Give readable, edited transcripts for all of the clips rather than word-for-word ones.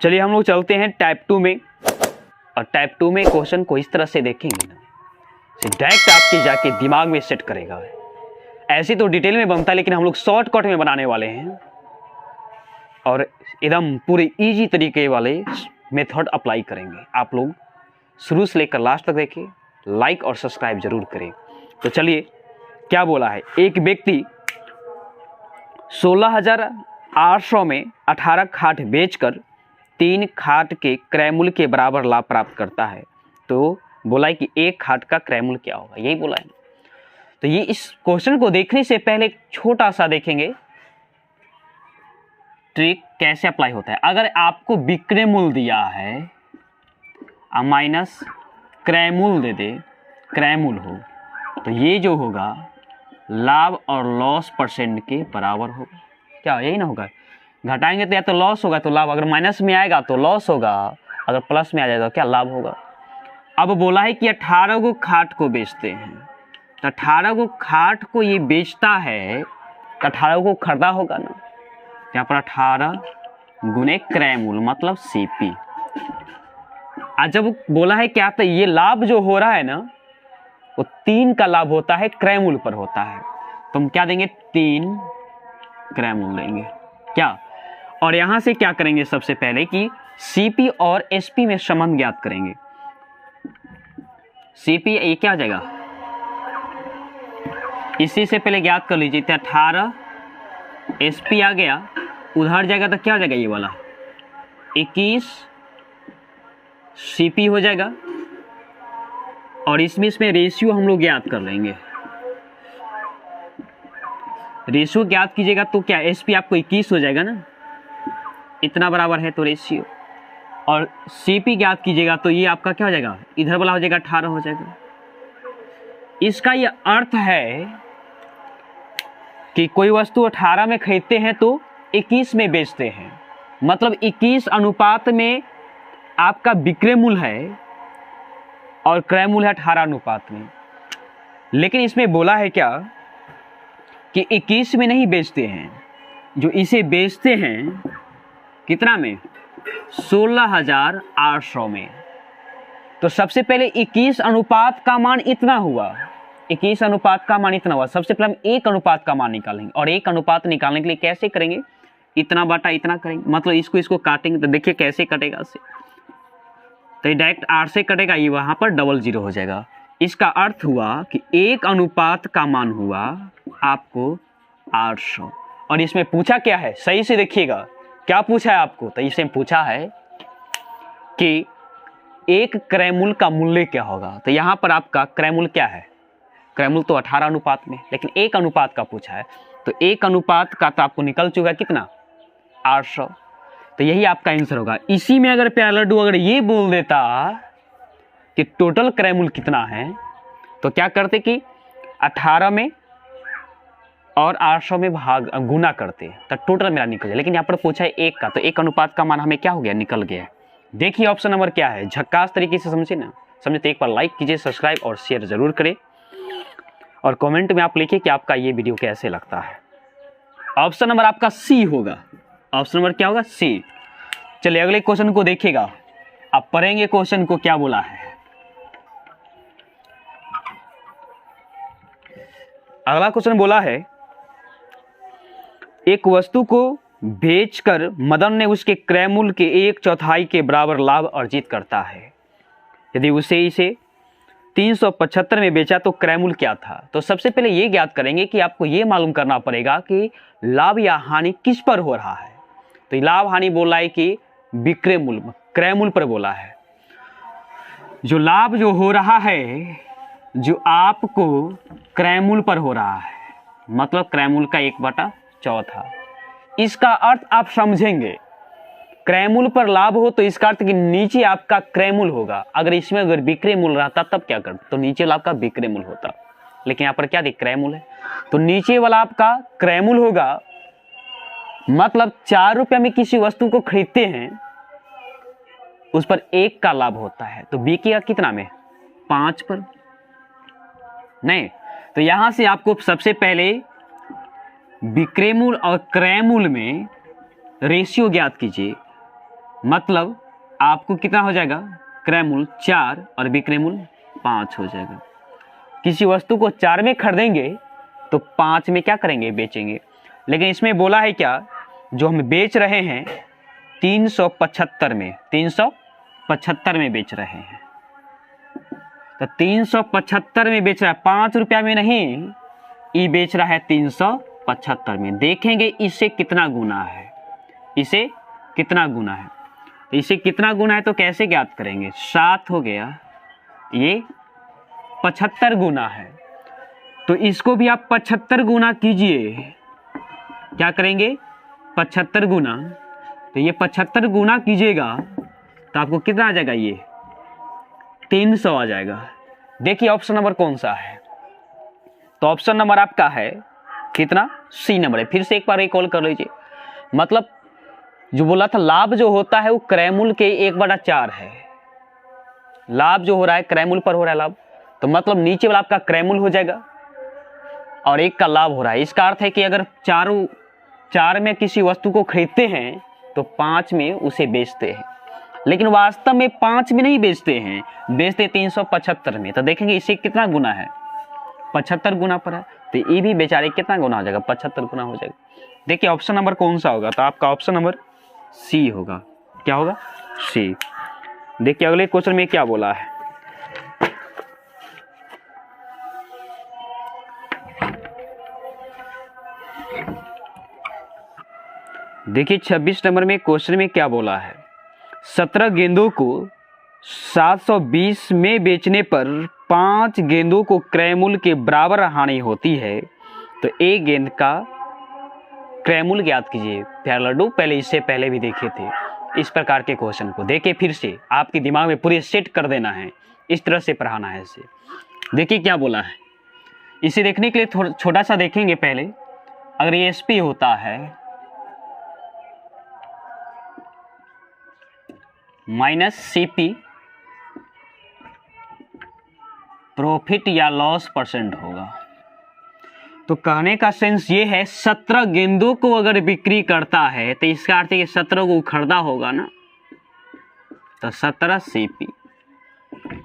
चलिए हम लोग चलते हैं टाइप 2 में। और टाइप 2 में क्वेश्चन को इस तरह से देखेंगे ना, डायरेक्ट आपके जाके दिमाग में सेट करेगा। ऐसे तो डिटेल में बनता है, लेकिन हम लोग शॉर्टकट में बनाने वाले हैं और एकदम पूरे इजी तरीके वाले मेथड अप्लाई करेंगे। आप लोग शुरू से लेकर लास्ट तक देखिए, लाइक और सब्सक्राइब जरूर करें। तो चलिए क्या बोला है, एक व्यक्ति 16,800 में 18 खाट बेचकर 3 खाट के क्रय मूल्य के बराबर लाभ प्राप्त करता है। तो बोला है कि एक खाट का क्रय मूल्य क्या होगा, यही बोला है। तो ये इस क्वेश्चन को देखने से पहले एक छोटा सा देखेंगे ट्रिक कैसे अप्लाई होता है। अगर आपको विक्रय मूल्य दिया है माइनस क्रय मूल्य दे दे, क्रय मूल्य हो, तो ये जो होगा लाभ और लॉस परसेंट के बराबर होगा। क्या यही ना होगा, घटाएंगे तो या तो लॉस होगा तो लाभ, अगर माइनस में आएगा तो लॉस होगा, अगर प्लस में आ जाएगा तो क्या लाभ होगा। अब बोला है कि 18 को खाट को बेचते हैं, तो 18 को खाट को ये बेचता है तो 18 को खरीदा होगा ना, यहाँ पर 18 गुने क्रय मूल्य मतलब सीपी। आज जब बोला है क्या, तो ये लाभ जो हो रहा है ना वो 3 का लाभ होता है, क्रय मूल्य पर होता है। तो हम क्या देंगे, 3 क्रय मूल्य देंगे क्या। और यहां से क्या करेंगे, सबसे पहले कि सीपी और एसपी में संबंध ज्ञात करेंगे। सीपी ये क्या आ जाएगा, इसी से पहले ज्ञात कर लीजिए। 18 एसपी आ गया, उधर जाएगा तो क्या हो जाएगा, ये वाला 21 सीपी हो जाएगा। और इसमें रेशियो हम लोग ज्ञात कर लेंगे। रेशियो ज्ञात कीजिएगा तो क्या एसपी आपको 21 हो जाएगा ना, इतना बराबर है तो रेशियो। और सीपी ज्ञात कीजिएगा तो ये आपका क्या हो जाएगा, इधर वाला हो जाएगा 18 हो जाएगा। इसका ये अर्थ है कि कोई वस्तु 18 में खरीदते हैं तो 21 में बेचते हैं, मतलब 21 अनुपात में आपका विक्रय मूल्य है और क्रय मूल्य है 18 अनुपात में। लेकिन इसमें बोला है क्या कि 21 में नहीं बेचते हैं, जो इसे बेचते हैं कितना में, 16,800 में। तो सबसे पहले 21 अनुपात का मान इतना हुआ, 21 अनुपात का मान इतना हुआ। सबसे पहले हम 1 अनुपात का मान निकालेंगे, और 1 अनुपात निकालने के लिए कैसे करेंगे, इतना बटा इतना करेंगे, मतलब इसको काटेंगे तो देखिए कैसे कटेगा इससे, तो ये डायरेक्ट 8 से कटेगा, ये वहां पर 00 हो जाएगा। इसका अर्थ हुआ कि 1 अनुपात का मान हुआ आपको 800। और इसमें पूछा क्या है, सही से देखिएगा क्या पूछा है आपको, तो इसमें पूछा है कि एक क्रय मूल्य का मूल्य क्या होगा। तो यहां पर आपका क्रय मूल्य क्या है, क्रय मूल्य तो 18 अनुपात में, लेकिन 1 अनुपात का पूछा है, तो 1 अनुपात का तो आपको निकल चुका कितना, 800। तो यही आपका आंसर होगा। इसी में अगर प्यारा लड्डू अगर ये बोल देता कि टोटल क्रय मूल्य कितना है, तो क्या करते कि 18 में और 800 में भाग गुना करते, तो टोटल मेरा निकल जाए। लेकिन यहाँ पर पूछा है 1 का, तो 1 अनुपात का मान हमें क्या हो गया, निकल गया। देखिए ऑप्शन नंबर क्या है, झक्कास तरीके से समझे ना, समझे तो एक बार लाइक कीजिए, सब्सक्राइब और शेयर जरूर करें, और कमेंट में आप लिखिए कि आपका ये वीडियो कैसे लगता है। ऑप्शन नंबर आपका सी होगा। ऑप्शन नंबर क्या होगा, सी। चलिए अगले क्वेश्चन को देखिएगा, आप पढ़ेंगे क्वेश्चन को क्या बोला है। अगला क्वेश्चन बोला है, एक वस्तु को बेचकर मदन ने उसके क्रय मूल्य के 1/4 के बराबर लाभ अर्जित करता है। यदि उसे इसे 375 में बेचा तो क्रय मूल्य क्या था। तो सबसे पहले ये ज्ञात करेंगे कि आपको ये मालूम करना पड़ेगा कि लाभ या हानि किस पर हो रहा है। तो लाभ हानि बोला है कि विक्रय मूल्य, क्रय मूल्य पर बोला है। जो लाभ जो हो रहा है, जो आपको क्रय मूल्य पर हो रहा है, मतलब क्रय मूल्य का 1/4। इसका अर्थ आप समझेंगे, क्रय मूल्य पर लाभ हो तो इसका अर्थ कि नीचे आपका क्रय मूल्य होगा। अगर इसमें अगर विक्रय मूल्य रहता तब क्या करते, तो नीचे वाला आपका विक्रय मूल्य होता, लेकिन यहाँ पर क्या दिख, क्रय मूल्य है, तो नीचे वाला आपका क्रय मूल्य होगा। मतलब 4 रुपये में किसी वस्तु को खरीदते हैं, उस पर 1 का लाभ होता है, तो बिकेगा कितना में, 5 पर नहीं। तो यहां से आपको सबसे पहले विक्रय मूल्य और क्रय मूल्य में रेशियो ज्ञात कीजिए। मतलब आपको कितना हो जाएगा, क्रय मूल्य 4 और विक्रय मूल्य 5 हो जाएगा। किसी वस्तु को 4 में खरीदेंगे तो 5 में क्या करेंगे, बेचेंगे। लेकिन इसमें बोला है क्या, जो हम बेच रहे हैं 375 में, 375 में बेच रहे हैं। तो 375 में बेच रहा है, 5 रुपया में नहीं, ये बेच रहा है 375 में। देखेंगे इसे कितना गुना है, इसे कितना गुना है। तो इसे कितना गुना है तो कैसे ज्ञात करेंगे, 7 हो गया, ये 75 गुना है, तो इसको भी आप 75 गुना कीजिए। क्या करेंगे, 75 गुना। तो ये 75 गुना कीजिएगा तो आपको कितना आ जाएगा, ये 300 आ जाएगा। देखिए ऑप्शन नंबर कौन सा है, तो ऑप्शन नंबर आपका है कितना, सी नंबर है। फिर से एक बार रिकॉल कर लीजिए। मतलब जो बोला था लाभ जो होता है वो क्रय मूल्य के 1/4 है। लाभ जो हो रहा है क्रय मूल्य पर हो रहा है लाभ, तो मतलब नीचे वाला आपका क्रय मूल्य हो जाएगा और 1 का लाभ हो रहा है। इसका अर्थ है कि अगर 4 में किसी वस्तु को खरीदते हैं तो 5 में उसे बेचते हैं, लेकिन वास्तव में 5 में नहीं बेचते हैं, बेचते 375 में। तो देखेंगे इसे कितना गुना है, 75 गुना पर है, तो ये भी बेचारे कितना गुना हो जाएगा, 75 गुना हो जाएगा। देखिए ऑप्शन नंबर कौन सा होगा, तो आपका ऑप्शन नंबर सी होगा। क्या होगा, सी। देखिए अगले क्वेश्चन में क्या बोला है, देखिए 26 नंबर में क्वेश्चन में क्या बोला है, 17 गेंदों को 720 में बेचने पर 5 गेंदों को क्रय मूल्य के बराबर हानि होती है, तो एक गेंद का क्रय मूल्य ज्ञात कीजिए। प्यारे लड्डू, पहले इससे पहले भी देखे थे इस प्रकार के क्वेश्चन को, देखिए फिर से आपके दिमाग में पूरे सेट कर देना है, इस तरह से पढ़ाना है इसे। देखिए क्या बोला है, इसे देखने के लिए थोड़ा छोटा सा देखेंगे पहले। अगर ये एसपी होता है माइनस सीपी, प्रॉफिट या लॉस परसेंट होगा। तो कहने का सेंस ये है 17 गेंदों को अगर बिक्री करता है तो इसका अर्थ है कि 17 को खरीदा होगा ना, तो 17 सीपी।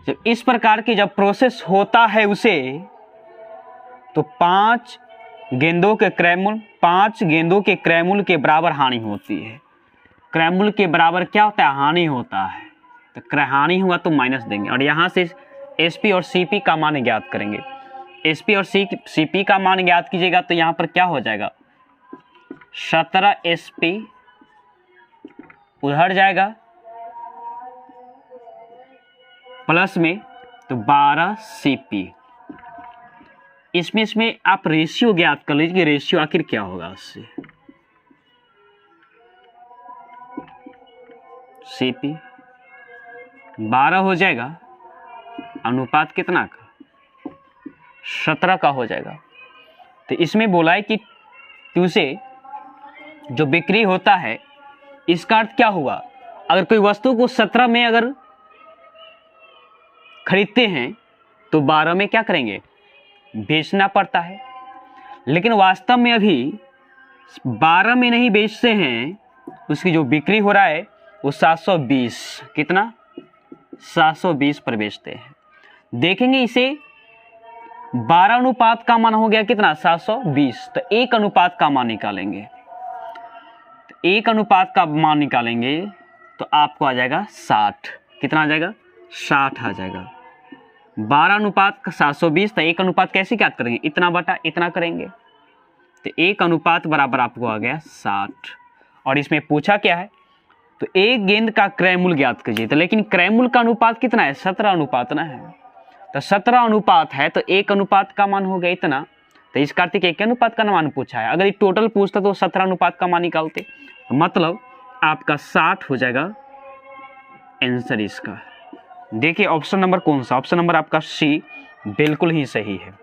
जब इस प्रकार की जब प्रोसेस होता है उसे, तो 5 गेंदों के क्रय मूल्य, 5 गेंदों के क्रय मूल्य के बराबर हानि होती है। क्रय मूल्य के बराबर क्या होता है, हानि होता है। तो क्रय हानि हुआ तो माइनस देंगे और यहां से एसपी और सीपी का मान ज्ञात करेंगे। एसपी और सीपी का मान ज्ञात कीजिएगा तो यहां पर क्या हो जाएगा, 17 एसपी उधर जाएगा प्लस में तो 12 सीपी। इसमें आप रेशियो ज्ञात कर लीजिए, रेशियो आखिर क्या होगा उससे। सीपी 12 हो जाएगा, अनुपात कितना का, 17 का हो जाएगा। तो इसमें बोला है कि तुझे जो बिक्री होता है, इसका अर्थ क्या हुआ, अगर कोई वस्तु को 17 में अगर खरीदते हैं तो 12 में क्या करेंगे, बेचना पड़ता है। लेकिन वास्तव में अभी 12 में नहीं बेचते हैं, उसकी जो बिक्री हो रहा है वो 720, कितना, 720 पर बेचते हैं। देखेंगे इसे 12 अनुपात का मान हो गया कितना, 720, तो 1 अनुपात का मान निकालेंगे। तो 1 अनुपात का मान निकालेंगे तो आपको आ जाएगा 60, कितना आ जाएगा, 60 आ जाएगा। 12 अनुपात का 720, तो 1 अनुपात कैसे ज्ञात करेंगे, इतना बटा इतना करेंगे, तो 1 अनुपात बराबर आपको आ गया 60। और इसमें पूछा क्या है, तो एक गेंद का क्रय मूल्य ज्ञात कीजिए। तो लेकिन क्रय मूल्य का अनुपात कितना है, 17 अनुपात ना है, तो 17 अनुपात है तो 1 अनुपात का मान हो गया इतना। तो इस कार्तिक 1 अनुपात का मान पूछा है, अगर ये टोटल पूछता तो 17 अनुपात का मान निकालते, मतलब आपका 60 हो जाएगा आंसर इसका। देखिए ऑप्शन नंबर कौन सा, ऑप्शन नंबर आपका सी बिल्कुल ही सही है।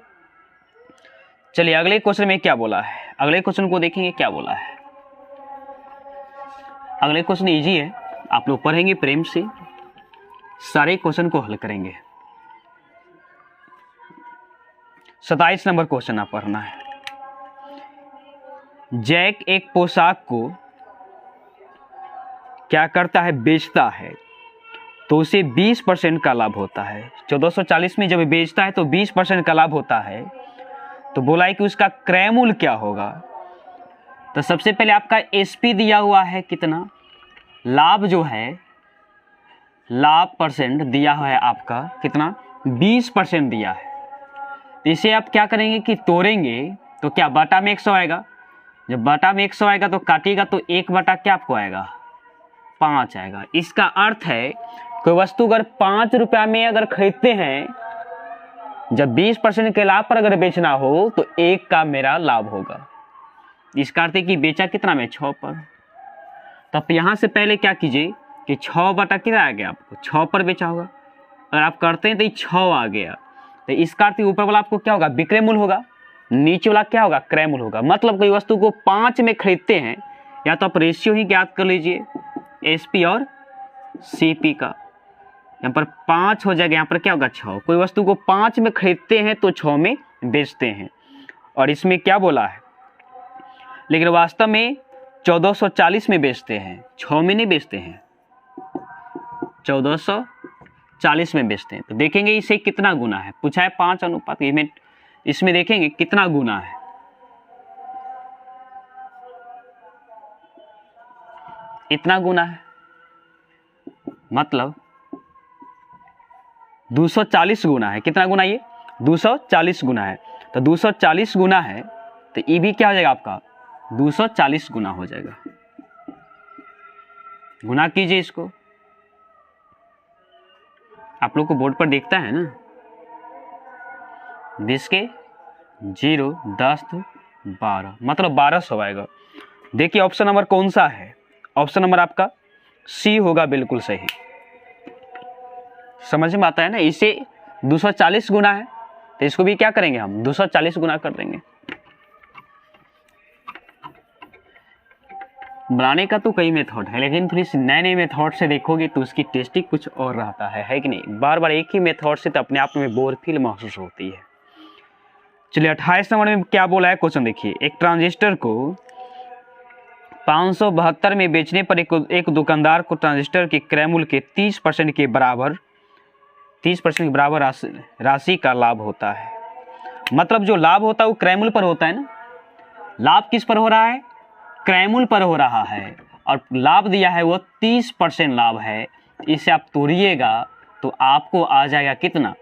चलिए अगले क्वेश्चन में क्या बोला है, अगले क्वेश्चन को देखेंगे क्या बोला है। अगले क्वेश्चन इजी है, आप लोग पढ़ेंगे प्रेम से, सारे क्वेश्चन को हल करेंगे। 27 नंबर क्वेश्चन आप पढ़ना है। जैक एक पोशाक को क्या करता है, बेचता है, तो उसे 20% का लाभ होता है। 1440 में जब बेचता है तो 20% का लाभ होता है। तो बोला है कि उसका क्रय मूल्य क्या होगा। तो सबसे पहले आपका एसपी दिया हुआ है कितना, लाभ जो है, लाभ परसेंट दिया हुआ है आपका कितना, 20% दिया है। तो इसे आप क्या करेंगे कि तोड़ेंगे तो क्या बटा में 100 आएगा। जब बटा में 100 आएगा तो काटिएगा तो 1 बटा क्या आपको आएगा, 5 आएगा। इसका अर्थ है कोई वस्तु अगर 5 रुपया में अगर खरीदते हैं, जब 20% के लाभ पर अगर बेचना हो तो 1 का मेरा लाभ होगा। इसका अर्थ है कि बेचा कितना में, 6 पर। तो आप यहाँ से पहले क्या कीजिए कि 6 बटा कितना आ गया आपको, 6 पर बेचा होगा। अगर आप करते हैं तो ये 6 आ गया। तो इसका अर्थ ऊपर वाला आपको क्या होगा, विक्रय मूल्य होगा, नीचे वाला क्या होगा, क्रय मूल्य होगा। मतलब कोई वस्तु को 5 में खरीदते हैं, या तो आप रेशियो ही ज्ञात कर लीजिए एसपी और सीपी का। यहाँ पर 5 हो जाएगा, यहाँ पर क्या होगा 6। कोई वस्तु को 5 में खरीदते हैं तो 6 में बेचते हैं। और इसमें क्या बोला है, लेकिन वास्तव में 1440 में बेचते हैं, 6 में नहीं बेचते हैं, 1440 में बेचते हैं। तो देखेंगे इसे कितना गुना है, पूछा है 5 अनुपात, इसमें देखेंगे कितना गुना है। इतना गुना है, मतलब 240 गुना है। कितना गुना, ये 240 गुना है। तो 240 गुना है तो ये भी क्या हो जाएगा आपका, 240 गुना हो जाएगा। गुना कीजिए इसको, आप लोग को बोर्ड पर देखता है ना, 20 के 0, 10 तो 12, मतलब 1200 आएगा। देखिए ऑप्शन नंबर कौन सा है, ऑप्शन नंबर आपका सी होगा, बिल्कुल सही। समझ में आता है ना। इसे 240 गुना है तो इसको भी क्या करेंगे हम, 240 गुना कर देंगे। बनाने का तो कई मेथड है, लेकिन फिर इस नए नए मेथड से देखोगे तो उसकी टेस्टिंग कुछ और रहता है कि नहीं। बार बार एक ही मेथड से तो अपने आप में बोर फील महसूस होती है। चलिए 28 नंबर में क्या बोला है क्वेश्चन देखिए। एक ट्रांजिस्टर को 572 में बेचने पर एक दुकानदार को ट्रांजिस्टर के क्रय मूल्य के 30% के बराबर राशि का लाभ होता है। मतलब जो लाभ होता है वो क्रय मूल्य पर होता है ना। लाभ किस पर हो रहा है, क्रय मूल्य पर हो रहा है, और लाभ दिया है वो 30% लाभ है। इसे आप तोड़िएगा तो आपको आ जाएगा कितना,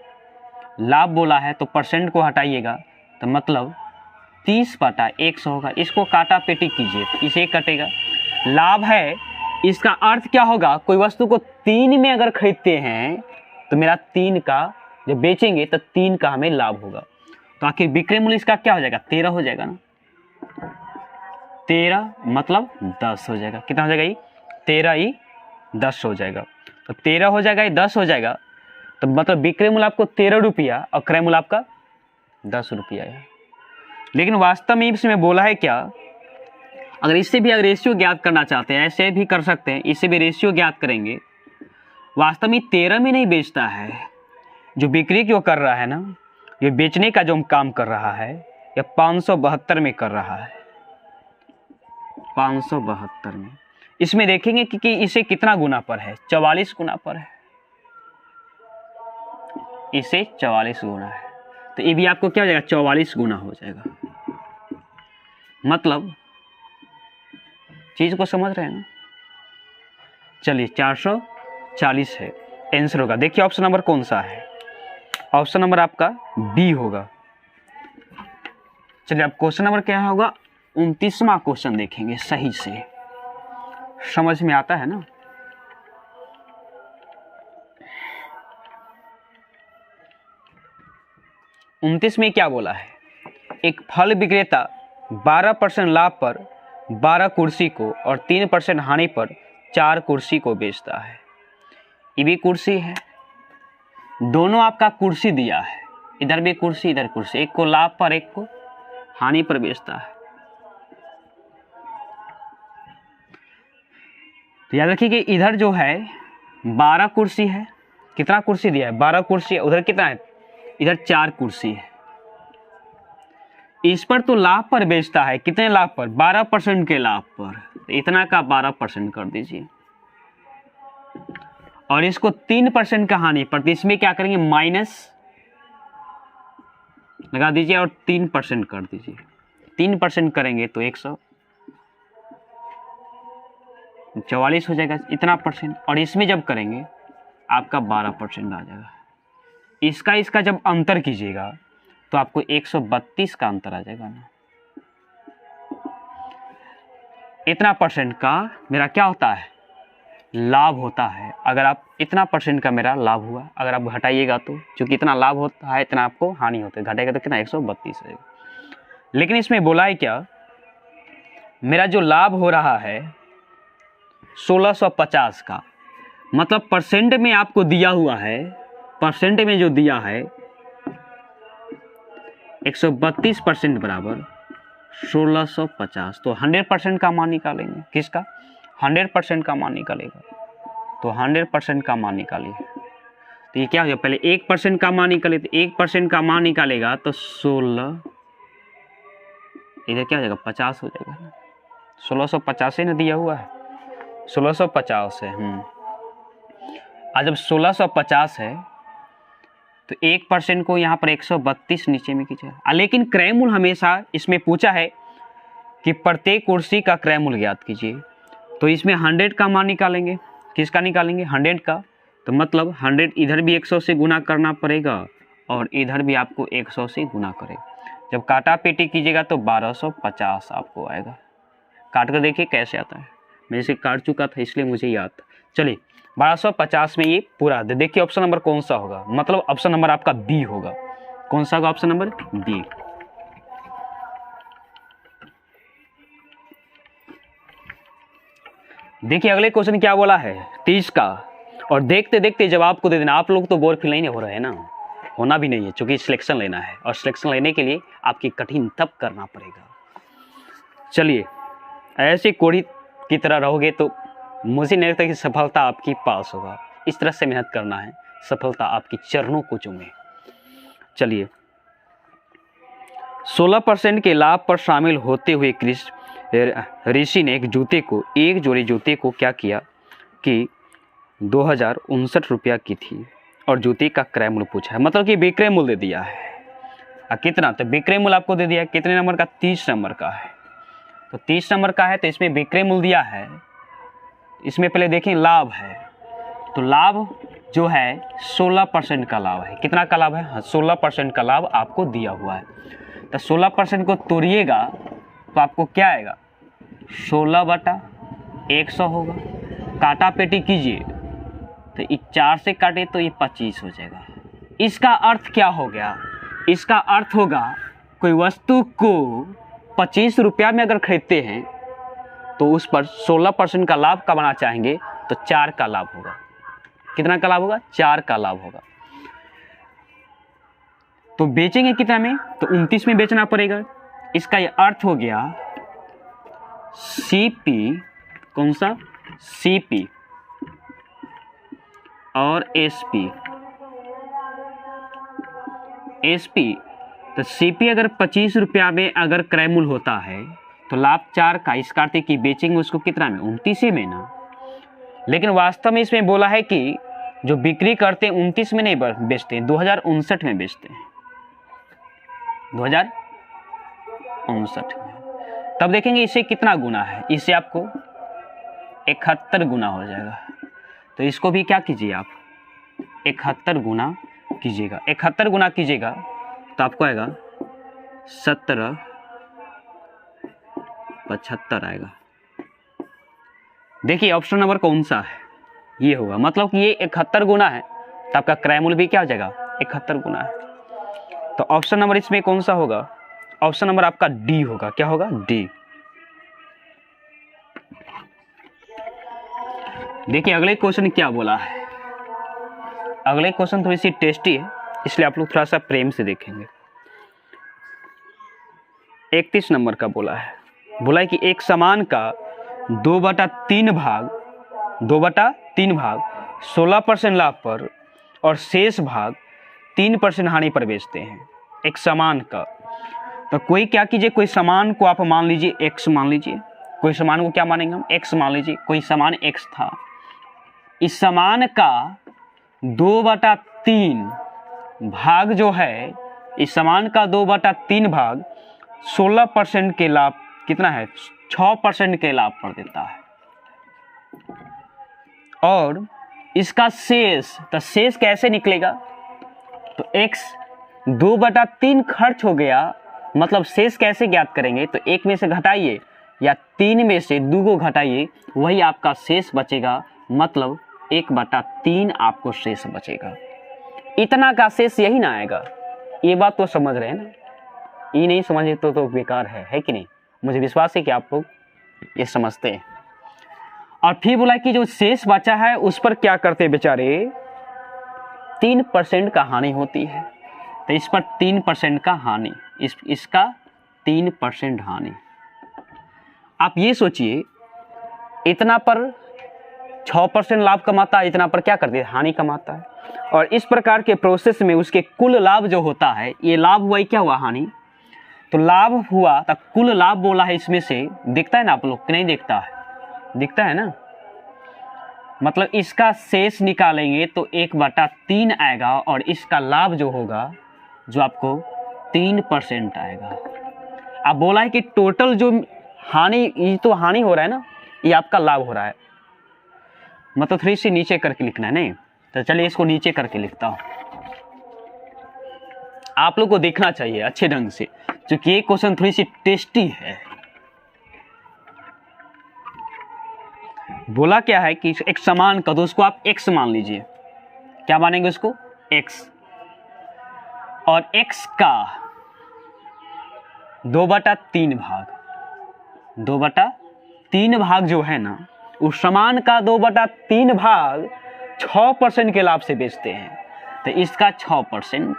लाभ बोला है तो परसेंट को हटाइएगा तो मतलब 30 बटा 100 होगा। इसको काटा पेटी कीजिए तो इसे कटेगा। लाभ है, इसका अर्थ क्या होगा, कोई वस्तु को 3 में अगर खरीदते हैं तो मेरा 3 का, जब बेचेंगे तो 3 का हमें लाभ होगा। तो आखिर विक्रय मूल्य इसका क्या हो जाएगा, 13 हो जाएगा ना। 13 मतलब 10 हो जाएगा। कितना हो जाएगा ये, 13 ही 10 हो जाएगा। तो 13 हो जाएगा, ये 10 हो जाएगा, तो मतलब विक्रय मूल्य आपको 13 रुपया और क्रय मूल्य आपका 10 रुपया है। लेकिन वास्तव में इसमें बोला है क्या, अगर इससे भी अगर रेशियो ज्ञात करना चाहते हैं ऐसे भी कर सकते हैं, इससे भी रेशियो ज्ञात करेंगे। वास्तव में 13 में नहीं बेचता है, जो बिक्री जो कर रहा है ना, ये बेचने का जो काम कर रहा है, या 572 में कर रहा है, 572 में। इसमें देखेंगे कि इसे कितना गुना पर है, 44 गुना पर है, इसे 44 गुना है। तो ये भी आपको क्या हो जाएगा, 44 गुना हो जाएगा। मतलब चीज को समझ रहे हैं ना। चलिए 440 है आंसर होगा। देखिए ऑप्शन नंबर कौन सा है, ऑप्शन नंबर आपका बी होगा। चलिए अब क्वेश्चन नंबर क्या होगा, 29वां क्वेश्चन देखेंगे सही से, समझ में आता है ना। उनतीस में क्या बोला है, एक फल विक्रेता 12% लाभ पर 12 कुर्सी को और 3% हानि पर 4 कुर्सी को बेचता है। ये भी कुर्सी है, दोनों आपका कुर्सी दिया है, इधर भी कुर्सी इधर कुर्सी, एक को लाभ पर एक को हानि पर बेचता है। तो याद रखिए कि इधर जो है 12 कुर्सी है, कितना कुर्सी दिया है, 12 कुर्सी है, उधर कितना है, इधर 4 कुर्सी है। इस पर तो लाभ पर बेचता है, कितने लाभ पर, 12% के लाभ पर, तो इतना का 12% कर दीजिए। और इसको 3% का हानि पर, तो इसमें क्या करेंगे माइनस लगा दीजिए और 3% कर दीजिए। 3% करेंगे तो 144 हो जाएगा इतना परसेंट, और इसमें जब करेंगे आपका 12% आ जाएगा। इसका जब अंतर कीजिएगा तो आपको 132 का अंतर आ जाएगा ना। इतना परसेंट का मेरा क्या होता है, लाभ होता है। अगर आप इतना परसेंट का मेरा लाभ हुआ, अगर आप घटाइएगा तो चूंकि इतना लाभ होता है इतना आपको हानि होती है, घटेगा तो कितना 132 रहेगा। लेकिन इसमें बोला है क्या, मेरा जो लाभ हो रहा है 1650 का, मतलब परसेंट में आपको दिया हुआ है, परसेंट में जो दिया है 132% बराबर 1650, तो 100% का मान निकालेंगे। किसका? 100% का मान निकालेगा, तो 100% का मान निकालिए। तो ये क्या हो जाएगा, पहले 1% का मान निकाले, तो 1% का मान निकालेगा तो 16, इधर क्या हो जाएगा 50 हो जाएगा ना, 1650 से ना दिया हुआ है, 1650 है। आज जब 1650 है तो 1% को यहाँ पर 132 नीचे में कीजिए। लेकिन क्रय मूल्य हमेशा इसमें पूछा है कि प्रत्येक कुर्सी का क्रय मूल्य ज्ञात कीजिए, तो इसमें 100 का मान निकालेंगे। किसका निकालेंगे? 100 का। तो मतलब 100 इधर भी 100 से गुना करना पड़ेगा और इधर भी आपको 100 से गुना करेगा। जब काटा पेटी कीजिएगा तो 1250 आपको आएगा। काट कर देखिए कैसे आता है, मैं इसे काट चुका था इसलिए मुझे याद था। चलिए 1250 में ये पूरा दे। देखिए ऑप्शन नंबर कौन सा होगा, मतलब ऑप्शन नंबर आपका बी होगा। कौन सा होगा ऑप्शन नंबर बी। देखिए अगले क्वेश्चन क्या बोला है 30 का, और देखते देखते जवाब को दे देना। आप लोग तो बोर फील नहीं हो रहे हैं ना, होना भी नहीं है, क्योंकि सिलेक्शन लेना है और सिलेक्शन लेने के लिए आपकी कठिन तप करना पड़ेगा। चलिए ऐसे कोढ़ी की तरह रहोगे तो मुझे नहीं लगता कि सफलता आपकी पास होगा। इस तरह से मेहनत करना है, सफलता आपकी चरणों को चूमे। चलिए 16% के लाभ पर शामिल होते हुए ऋषि ने एक जोड़ी जूते को क्या किया कि 2059 रुपया की थी और जूते का क्रय मूल्य पूछा है, मतलब कि विक्रय मूल्य दे दिया है। कितना? तो विक्रय मूल्य आपको दे दिया कितने नंबर का? 30 नंबर का है। तो 30 नंबर का है तो इसमें विक्रय मूल्य दिया है। इसमें पहले देखें लाभ है, तो लाभ जो है 16% का लाभ है। कितना का लाभ है? 16% का लाभ आपको दिया हुआ है। तो 16% को तोड़िएगा तो आपको क्या आएगा? 16/100 होगा। काटा पेटी कीजिए तो 4 से काटे तो ये 25 हो जाएगा। इसका अर्थ क्या हो गया? इसका अर्थ होगा कोई वस्तु को 25 रुपया में अगर खरीदते हैं तो उस पर 16% का लाभ कमाना चाहेंगे तो 4 का लाभ होगा। कितना का लाभ होगा? 4 का लाभ होगा। तो बेचेंगे कितना में? तो 29 में बेचना पड़ेगा। इसका यह अर्थ हो गया सीपी, कौन सा? सीपी और एसपी। एसपी तो सीपी अगर 25 रुपया में अगर क्रय मूल्य होता है तो लाभ 4 का, इसका अर्थ है कि बेचेंगे उसको कितना में? 29 में ना। लेकिन वास्तव में इसमें बोला है कि जो बिक्री करते हैं 29 में नहीं बेचते, 2059 में बेचते हैं। 2059 में। तब देखेंगे इसे कितना गुना है, इससे आपको 71 गुना हो जाएगा। तो इसको भी क्या कीजिए आप 71 गुना कीजिएगा। 71 गुना कीजिएगा तो आपको आएगा 1775 आएगा। देखिए ऑप्शन नंबर कौन सा है? ये होगा, मतलब कि ये 71 गुना है तो आपका क्रय मूल्य भी क्या हो जाएगा? 71 गुना है। तो ऑप्शन नंबर इसमें कौन सा होगा? ऑप्शन नंबर आपका डी होगा। क्या होगा? डी। देखिए अगले क्वेश्चन क्या बोला है। अगले क्वेश्चन थोड़ी सी टेस्टी है, इसलिए आप लोग थोड़ा सा प्रेम से देखेंगे। 31 नंबर का बोला है। बोला है कि एक सामान का 2/3 भाग 16% लाभ पर और शेष भाग 3% हानि पर बेचते हैं एक सामान का। तो कोई क्या कीजिए, कोई सामान को आप मान लीजिए एक्स मान लीजिए, कोई सामान को क्या मानेंगे हम? एक्स मान लीजिए। कोई सामान एक्स था इस सामान का 2/3 भाग जो है, इस सामान का 2/3 भाग 16% के लाभ, कितना है 6% के लाभ पर देता है। और इसका शेष, तो शेष कैसे निकलेगा, तो x 2/3 खर्च हो गया, मतलब शेष कैसे ज्ञात करेंगे, तो 1 में से घटाइए या 3 में से 2 को घटाइए, वही आपका शेष बचेगा, मतलब 1/3 आपको शेष बचेगा। इतना का शेष यही ना आएगा, ये बात तो समझ रहे हैं ना, ये नहीं समझे तो बेकार है कि नहीं। मुझे विश्वास है कि आप लोग ये समझते हैं। और फिर बोला कि जो शेष बचा है उस पर क्या करते बेचारे, 3% का हानि होती है, तो इस पर 3% का हानि, इसका 3% हानि। आप ये सोचिए, इतना पर 6% लाभ कमाता है, इतना पर क्या करते हैं, हानि कमाता है। और इस प्रकार के प्रोसेस में उसके कुल लाभ जो होता है, ये लाभ हुआ, क्या हुआ, हानि। तो लाभ हुआ तो कुल लाभ बोला है, इसमें से दिखता है ना आप लोग कि नहीं दिखता है, दिखता है ना, मतलब इसका शेष निकालेंगे तो 1/3 आएगा, और इसका लाभ जो होगा, जो आपको 3% आएगा। अब बोला है कि टोटल जो हानि, ये तो हानि हो रहा है ना, ये आपका लाभ हो रहा है, मतलब 3 से नीचे करके लिखना है, नहीं तो चलिए इसको नीचे करके लिखता हूं, आप लोग को देखना चाहिए अच्छे ढंग से, क्योंकि ये क्वेश्चन थोड़ी सी टेस्टी है। बोला क्या है कि एक समान का, तो उसको आप x मान लीजिए, क्या मानेंगे उसको, x, और x का 2/3 भाग, 2/3 भाग जो है ना, उस समान का 2/3 भाग 6% के लाभ से बेचते हैं, तो इसका 6%,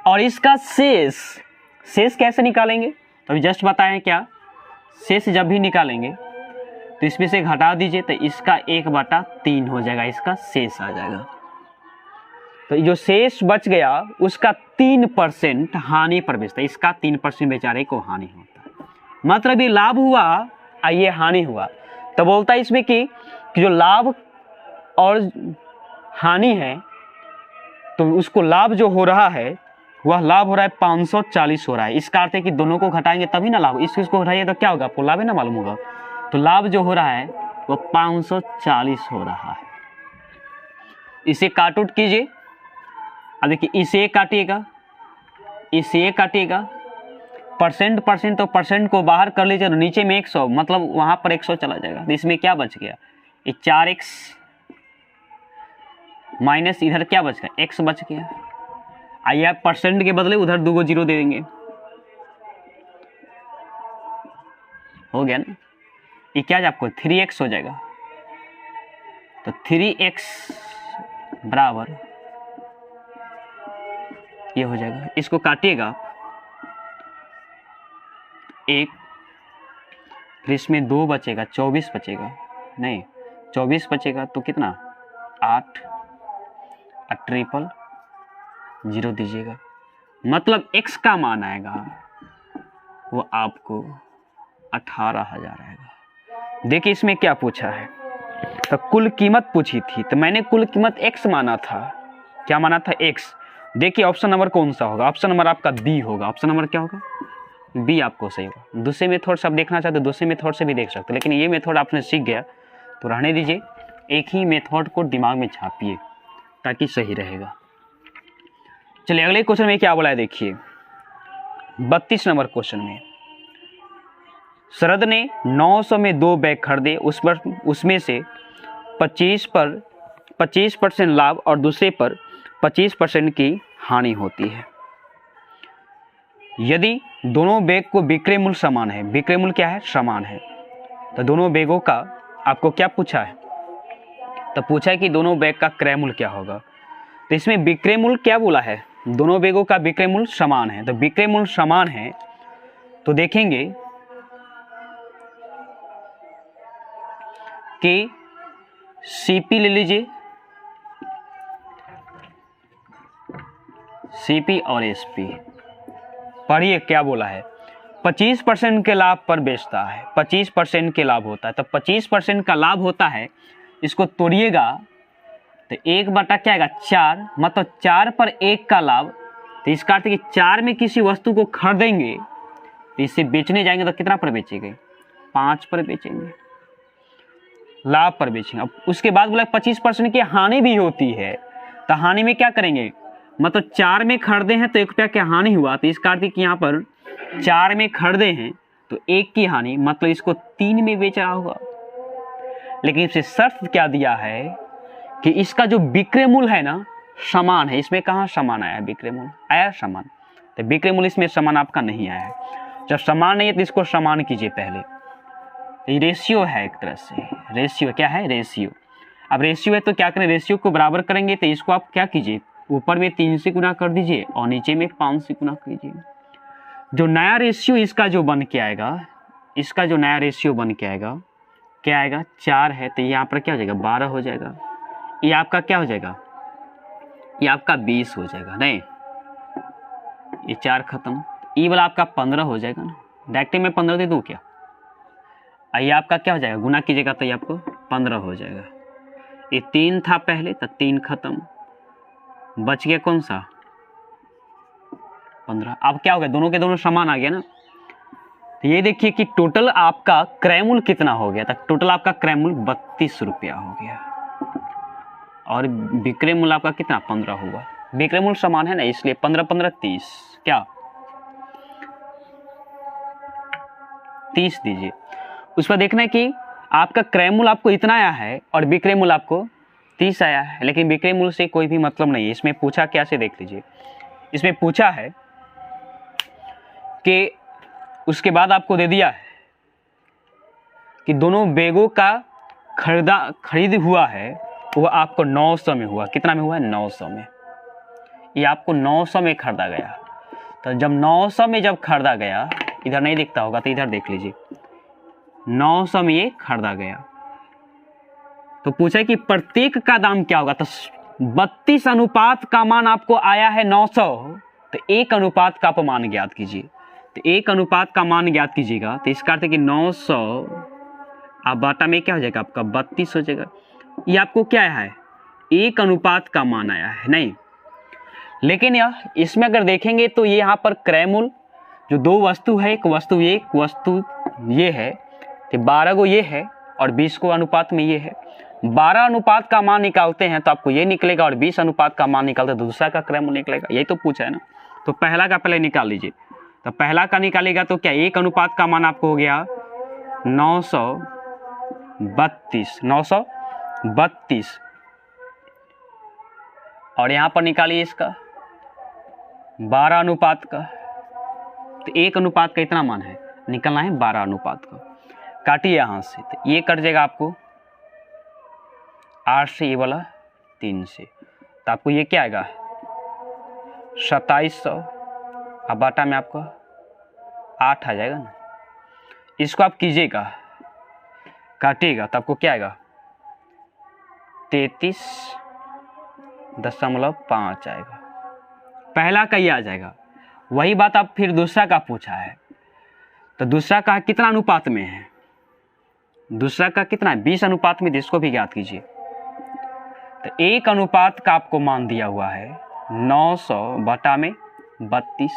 और इसका शेष कैसे निकालेंगे, तो अभी जस्ट बताएं क्या, शेष जब भी निकालेंगे तो इसमें से घटा दीजिए, तो इसका 1/3 हो जाएगा, इसका शेष आ जाएगा। तो ये जो शेष बच गया उसका 3% हानि पर बेचता है, इसका 3% बेचारे को हानि होता है, मतलब ये लाभ हुआ और ये हानि हुआ। तो बोलता है इसमें कि जो लाभ और हानि है, तो उसको लाभ जो हो रहा है वह लाभ हो रहा है 540 हो रहा है। इसका अर्थ है कि दोनों को घटाएंगे तभी ना लाभ, इस चीज को घटाइए तो क्या होगा, आपको लाभ है ना मालूम होगा। तो लाभ जो हो रहा है वो 540 हो रहा है। इसे काट उट कीजिए, अब देखिए इसे काटिएगा, इसे काटिएगा, परसेंट तो परसेंट को बाहर कर लीजिए, नीचे में 100, मतलब वहां पर 100 चला जाएगा, तो इसमें क्या बच गया, 4x माइनस इधर क्या बच गया, x बच गया। आइए आप परसेंट के बदले उधर 2 जीरो दे देंगे, हो गया ना, ये क्या आपको 3x हो जाएगा। तो 3x बराबर ये हो जाएगा, इसको काटिएगा आप, 1, फिर इसमें 2 बचेगा, 24 बचेगा, नहीं 24 बचेगा तो कितना 8, ट्रिपल 0 दीजिएगा, मतलब x का मान आएगा वो आपको 18,000 आएगा। देखिए इसमें क्या पूछा है, तो कुल कीमत पूछी थी, तो मैंने कुल कीमत x माना था, क्या माना था x। देखिए ऑप्शन नंबर कौन सा होगा, ऑप्शन नंबर आपका बी होगा, ऑप्शन नंबर क्या होगा, बी आपको सही होगा। दूसरे मेथड से आप देखना चाहते हो दूसरे मेथड से भी देख सकते हो, लेकिन ये मेथड आपने सीख गया तो रहने दीजिए, एक ही मेथड को दिमाग में छापिए ताकि सही रहेगा। चलिए अगले क्वेश्चन में क्या बोला है, देखिए 32 नंबर क्वेश्चन में, शरद ने 900 में 2 बैग खरीदे, उसमें से 25% लाभ और दूसरे पर 25% की हानि होती है। यदि दोनों बैग को विक्रय मूल्य समान है, विक्रय मूल्य क्या है, समान है, तो दोनों बैगों का आपको क्या पूछा है, तो पूछा है कि दोनों बैग का क्रय मूल्य क्या होगा। तो इसमें विक्रय मूल्य क्या बोला है, दोनों बैगों का विक्रय मूल्य समान है, तो विक्रय मूल्य समान है तो देखेंगे कि सीपी ले लीजिए, सीपी और एसपी, पढ़िए क्या बोला है, 25% के लाभ पर बेचता है, 25% के लाभ होता है, तो 25% का लाभ होता है इसको तोड़िएगा तो 1 क्या आएगा 4, मतलब 4 पर 1 का लाभ। तो इसका अर्थ है कि 4 में किसी वस्तु को खरीदेंगे तो इसे बेचने जाएंगे तो कितना पर बेचेंगे, 5 पर बेचेंगे, लाभ पर बेचेंगे। अब उसके बाद बोला 25% की हानि भी होती है, तो हानि में क्या करेंगे, मतलब 4 में खरीदे हैं तो 1 रुपया की हानि हुआ, तो इसका अर्थ है कि यहाँ पर 4 में खरीदे हैं तो 1 की हानि, मतलब इसको 3 में बेच रहा होगा। लेकिन इसे शर्त क्या दिया है कि इसका जो विक्रय मूल्य है ना समान है। इसमें कहाँ समान आया है, विक्रय मूल्य आया समान, तो विक्रय मूल्य इसमें समान आपका नहीं आया है। जब समान नहीं है तो इसको समान कीजिए पहले। ये रेशियो है, एक तरह से रेशियो क्या है, रेशियो। अब रेशियो है तो क्या करें, रेशियो को बराबर करेंगे तो इसको आप क्या कीजिए, ऊपर में 3 से गुना कर दीजिए और नीचे में 5 से गुना कीजिए। जो नया रेशियो इसका जो बन के आएगा, इसका जो नया रेशियो बन के आएगा क्या आएगा, 4 है तो यहाँ पर क्या हो जाएगा 12 हो जाएगा। ये आपका क्या हो जाएगा, ये आपका 20 हो जाएगा, नहीं ये 4 खत्म, ये वाला आपका 15 हो जाएगा ना, डायरेक्ट में 15 दे दूँ क्या, ये आपका क्या हो जाएगा, गुना कीजिएगा तो ये आपको 15 हो जाएगा। ये 3 था पहले तो 3 खत्म, बच गया कौन सा 15। अब क्या हो गया, दोनों के दोनों समान आ गया ना। तो ये देखिए कि टोटल आपका क्रय मूल्य कितना हो गया, तो टोटल आपका क्रय मूल्य 32 रुपया हो गया और विक्रय मूल्य आपका कितना 15 हुआ। विक्रय मूल्य समान है ना, इसलिए 15 15 30, क्या 30 दीजिए। उस पर देखना है कि आपका क्रय मूल्य आपको इतना आया है और विक्रय मूल्य आपको 30 आया है, लेकिन विक्रय मूल्य से कोई भी मतलब नहीं है। इसमें पूछा क्या से देख लीजिए, इसमें पूछा है कि उसके बाद आपको दे दिया है कि दोनों बैगों का खरीद हुआ है वो आपको 900 में हुआ। कितना में हुआ है, 900 में। ये आपको 900 में खरीदा गया। तो जब 900 में जब खरीदा गया, इधर नहीं दिखता होगा तो इधर देख लीजिए, 900 में ये खरीदा गया। तो पूछा कि प्रत्येक का दाम क्या होगा, तो 32 अनुपात का मान आपको आया है 900, तो 1 अनुपात का आप मान ज्ञात कीजिए। तो 1 अनुपात का मान ज्ञात कीजिएगा तो इसका अर्थ है कि 900 आप बाटा में क्या हो जाएगा आपका 32 हो जाएगा। ये आपको क्या आया है, 1 अनुपात का मान आया है, नहीं। लेकिन यह इसमें अगर देखेंगे तो ये यहाँ पर क्रय मूल्य जो 2 वस्तु है, एक वस्तु ये है, तो 12 को ये है और 20 को अनुपात में ये है। 12 अनुपात का मान निकालते हैं तो आपको ये निकलेगा और 20 अनुपात का मान निकालते हैं तो दूसरा का क्रय मूल्य निकलेगा। यही तो पूछा है ना। तो पहला का पहले निकाल लीजिए। तो पहला का निकालेगा तो क्या 1 अनुपात का मान आपको हो गया 932 और यहाँ पर निकालिए इसका 12 अनुपात का। तो 1 अनुपात का इतना मान है, निकलना है 12 अनुपात का। काटिए यहाँ से, तो ये कट जाएगा आपको 8 से, ये वाला 3 से, तो आपको ये क्या आएगा 2700। अब बाटा में आपको 8 आ जाएगा ना। इसको आप कीजिएगा, काटिएगा तो आपको क्या आएगा 33.5 आएगा। पहला का ये आ जाएगा। वही बात आप फिर दूसरा का पूछा है, तो दूसरा का कितना अनुपात में है, दूसरा का कितना है 20 अनुपात में, इसको भी ज्ञात कीजिए। तो 1 अनुपात का आपको मान दिया हुआ है 900 बटा में 32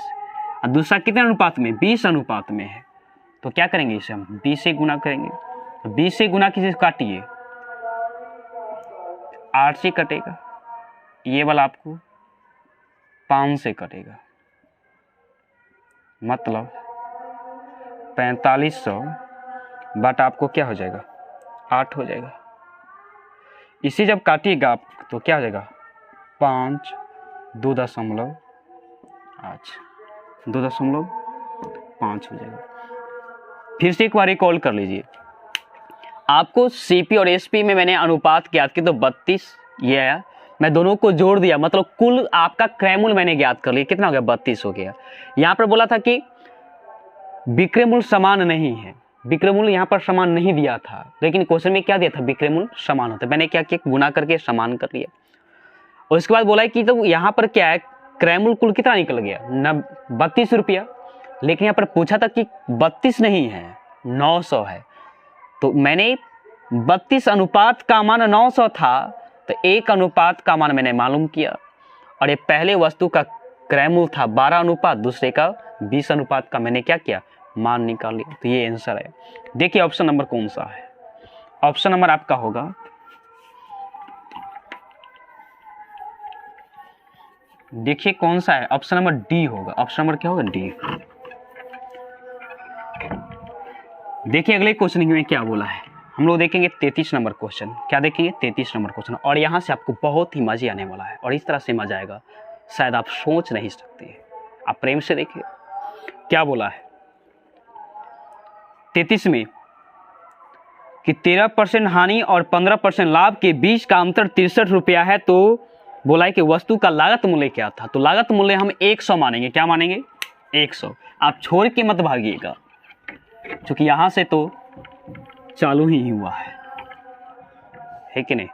और दूसरा कितने अनुपात में 20 अनुपात में है। तो क्या करेंगे, इसे हम 20 से गुना करेंगे। तो 20 से गुना किसी से काटिए, 8 से कटेगा, ये वाला आपको 5 से कटेगा, मतलब 4500 बटा आपको क्या हो जाएगा 8 हो जाएगा। इसी जब काटिएगा आप तो क्या हो जाएगा 5 2.5 हो जाएगा। फिर से एक बार रिकॉल कर लीजिए। आपको सीपी और एसपी में मैंने अनुपात ज्ञात किया तो 32 ये आया, मैं दोनों को जोड़ दिया, मतलब कुल आपका क्रय मूल्य मैंने ज्ञात कर लिया, कितना हो गया 32 हो गया। यहाँ पर बोला था कि विक्रय मूल्य समान नहीं है, विक्रय मूल्य यहाँ पर समान नहीं दिया था, लेकिन क्वेश्चन में क्या दिया था विक्रय मूल्य समान होता है। मैंने क्या किया, गुना करके समान कर लिया। और उसके बाद बोला कि तो यहाँ पर क्या है क्रय मूल्य कुल कितना निकल गया 32 रुपया, लेकिन यहाँ पर पूछा था कि 32 नहीं है 900 है। तो मैंने 32 अनुपात का मान 900 था, तो 1 अनुपात का मान मैंने मालूम किया, और ये पहले वस्तु का क्रय मूल्य था 12 अनुपात, दूसरे का 20 अनुपात का मैंने क्या किया, मान निकाल लिया। तो ये आंसर है। देखिए ऑप्शन नंबर कौन सा है। ऑप्शन नंबर आपका होगा, देखिए कौन सा है, ऑप्शन नंबर डी होगा। ऑप्शन नंबर क्या होगा, डी। देखिए अगले क्वेश्चन में क्या बोला है, हम लोग देखेंगे 33 नंबर क्वेश्चन। क्या देखेंगे, 33 नंबर क्वेश्चन, और यहाँ से आपको बहुत ही मजे आने वाला है, और इस तरह से मजा आएगा शायद आप सोच नहीं सकते। आप प्रेम से देखिए क्या बोला है 33 में कि 13% हानि और 15% लाभ के बीच का अंतर 63 रुपया है। तो बोला है कि वस्तु का लागत मूल्य क्या था, तो लागत मूल्य हम 100 मानेंगे। क्या मानेंगे, 100। आप छोड़ के मत भागिएगा, क्योंकि यहां से तो चालू ही हुआ है कि नहीं।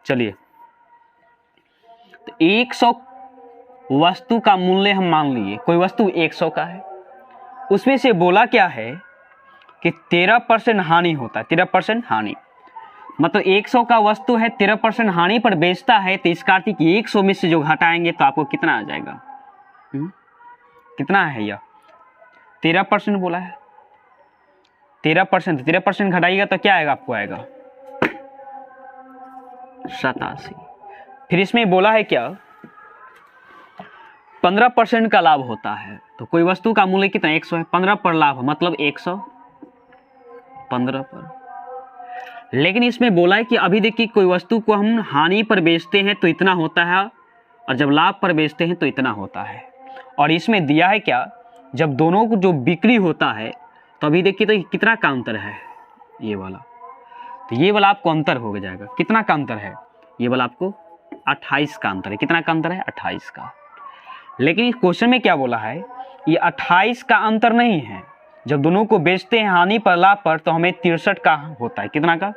चलिए, तो 100 वस्तु का मूल्य हम मान लिए, कोई वस्तु 100 का है, उसमें से बोला क्या है कि 13% हानि होता है। 13% हानि मतलब 100 का वस्तु है, 13% हानि पर बेचता है, तो इसका अर्थ 100 में से जो घटाएंगे तो आपको कितना आ जाएगा, कितना है यह 13% बोला है। 13% घटाइएगा तो क्या आएगा, आपको आएगा 87। फिर इसमें बोला है क्या, 15% का लाभ होता है, तो कोई वस्तु का मूल्य कितना 100 है, 15 पर लाभ मतलब 100 15 पर। लेकिन इसमें बोला है कि अभी देखिए कोई वस्तु को हम हानि पर बेचते हैं तो इतना होता है, और जब लाभ पर बेचते हैं तो इतना होता है। और इसमें दिया है क्या, जब दोनों को जो बिक्री होता है तो अभी देखिए तो कितना का अंतर है, ये वाला, तो ये वाला आपको अंतर हो जाएगा। कितना का अंतर है, ये वाला आपको 28 का अंतर है। कितना का अंतर है, 28 का। लेकिन इस क्वेश्चन में क्या बोला है, ये 28 का अंतर नहीं है, जब दोनों को बेचते हैं हानि पर लाभ पर तो हमें 63 का होता है। कितना का,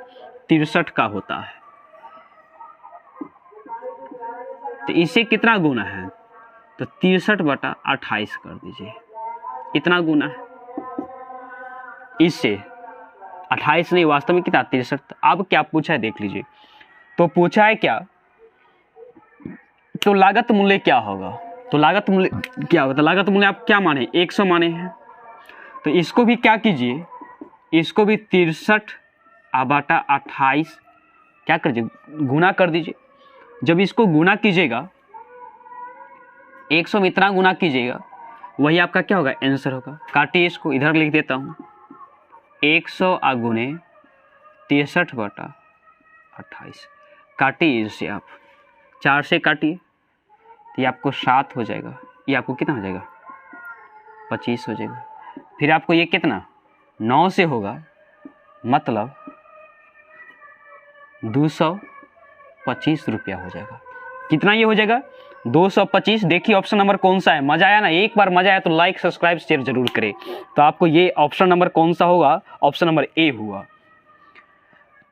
63 का होता है। तो इसे कितना गुना है, तो 63/28 कर दीजिए, इतना गुना है इससे। 28 नहीं, वास्तव में कितना 63। अब क्या पूछा है देख लीजिए, तो पूछा है क्या, तो लागत मूल्य क्या होगा, तो लागत मूल्य क्या होगा, तो लागत मूल्य आप क्या माने, 100 माने हैं, तो इसको भी क्या कीजिए, इसको भी 63/28 क्या कर दीजिए, गुना कर दीजिए। जब इसको गुना कीजिएगा, 100 में इतना गुना कीजिएगा, वही आपका क्या होगा, आंसर होगा। काटिए इसको, इधर लिख देता हूं, 100 गुने 63/28। काटिए इसे आप, 4 से काटिए, तो ये आपको 7 हो जाएगा, ये आपको कितना हो जाएगा, 25 हो जाएगा। फिर आपको ये कितना 9 से होगा, मतलब 225 रुपया हो जाएगा। कितना ये हो जाएगा, 225। देखिए ऑप्शन नंबर कौन सा है, मजा आया ना। एक बार मजा आया तो लाइक सब्सक्राइब शेयर जरूर करें। तो आपको ये ऑप्शन नंबर कौन सा होगा, ऑप्शन नंबर ए हुआ।